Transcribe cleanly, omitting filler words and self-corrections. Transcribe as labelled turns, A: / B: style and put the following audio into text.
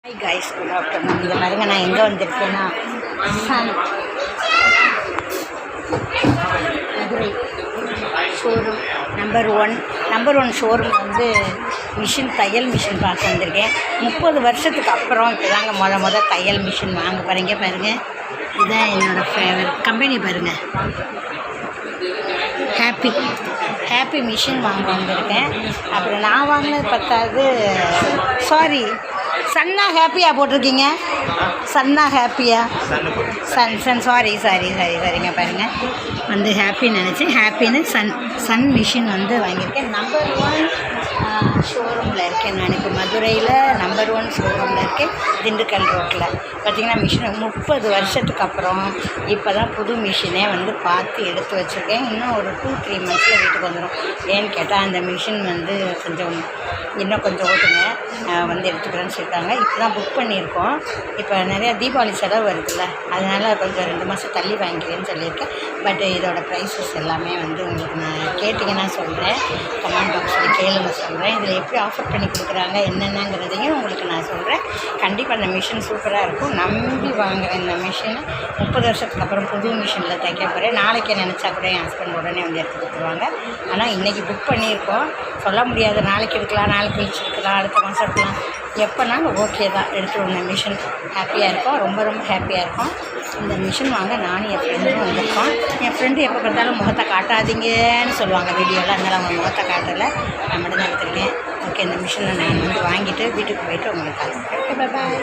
A: Hi guys, good afternoon. இங்கே பாருங்கள், நான் எங்கே வந்திருக்கேன்னா Madurai showroom number one showroom வந்து தையல் மிஷின் பார்க்க வந்திருக்கேன். 30 வருஷத்துக்கு அப்புறம் இப்போ தாங்க முத தையல் மிஷின் வாங்க பாருங்கள். இதுதான் என்னோடய ஃபேவரட் கம்பெனி. பாருங்கள், ஹாப்பி மிஷின் வாங்க வந்திருக்கேன். அப்புறம் நான் வாங்கினது பத்தாவது. சன்னா ஹாப்பியா போட்டிருக்கீங்க? சன்னா ஹாப்பியா? சரிங்க. பாருங்கள், வந்து ஹாப்பின்னு நினச்சேன். ஹாப்பின்னு சன் மிஷின் வந்து வாங்கியிருக்கேன். நம்பர் 1 ஷோரூமில் இருக்கேன். நான் இப்போ மதுரையில் நம்பர் 1 ஷோரூமில் இருக்கேன், திண்டுக்கல் ரோட்டில். பார்த்திங்கன்னா மிஷின் 30 வருஷத்துக்கு அப்புறம் இப்போ தான் புது மிஷினே வந்து பார்த்து எடுத்து வச்சுருக்கேன். இன்னும் ஒரு 2-3 மந்த்ஸில் வீட்டுக்கு வந்துடும். ஏன்னு கேட்டால் அந்த மிஷின் வந்து இன்னும் கொஞ்சம் ஓட்டுங்க வந்து எடுத்துக்கிறேன்னு சொல்லிட்டாங்க. இப்போ தான் புக் பண்ணியிருக்கோம். இப்போ நிறையா தீபாவளி செலவு வருதுல்ல, அதனால் கொஞ்சம் 2 மாதம் தள்ளி வாங்கிக்கிறேன்னு சொல்லியிருக்கேன். பட் இதோட ப்ரைஸஸ் எல்லாமே வந்து உங்களுக்கு நான் கேட்டிங்கன்னா சொல்கிறேன், கமெண்ட் பாக்ஸில் கேளுங்க சொல்கிறேன். இதில் எப்படி ஆஃபர் பண்ணி கொடுக்குறாங்க என்னென்னங்கிறதையும் உங்களுக்கு நான் சொல்கிறேன். கண்டிப்பாக அந்த மிஷின் சூப்பராக இருக்கும். நம்பி வாங்குகிறேன் இந்த மிஷினை. 30 வருஷத்துக்கு அப்புறம் புது மிஷினில் தைக்க போகிறேன். நாளைக்கே நினச்சா கூட என் ஹஸ்பண்ட் உடனே வந்து எடுத்து கொடுத்துருவாங்க. ஆனால் இன்றைக்கி புக் பண்ணியிருக்கோம். சொல்ல முடியாது, நாளைக்கு எடுக்கலாம், நாளைக்கு கழிச்சு எடுக்கலாம், அடுத்த மாதம் எடுக்கலாம், எப்போனாலும் ஓகே தான். எடுத்துருவோம். இந்த மிஷின் ஹாப்பியாக இருக்கும், ரொம்ப ஹாப்பியாக இருக்கும். இந்த மிஷின் வாங்க நானும் என் ஃப்ரெண்டும் வந்திருக்கோம். என் ஃப்ரெண்டு எப்போ பார்த்தாலும் முகத்தை காட்டாதீங்கன்னு சொல்லுவாங்க வீடியோவில், அதனால் அவங்க முகத்தை காட்டலை, நான் மட்டும் தான் எடுத்துருக்கேன். ஓகே, இந்த மிஷினை நான் வந்து வாங்கிட்டு வீட்டுக்கு போயிட்டு உங்களுக்கு கால் பண்ணுறேன். பாய்.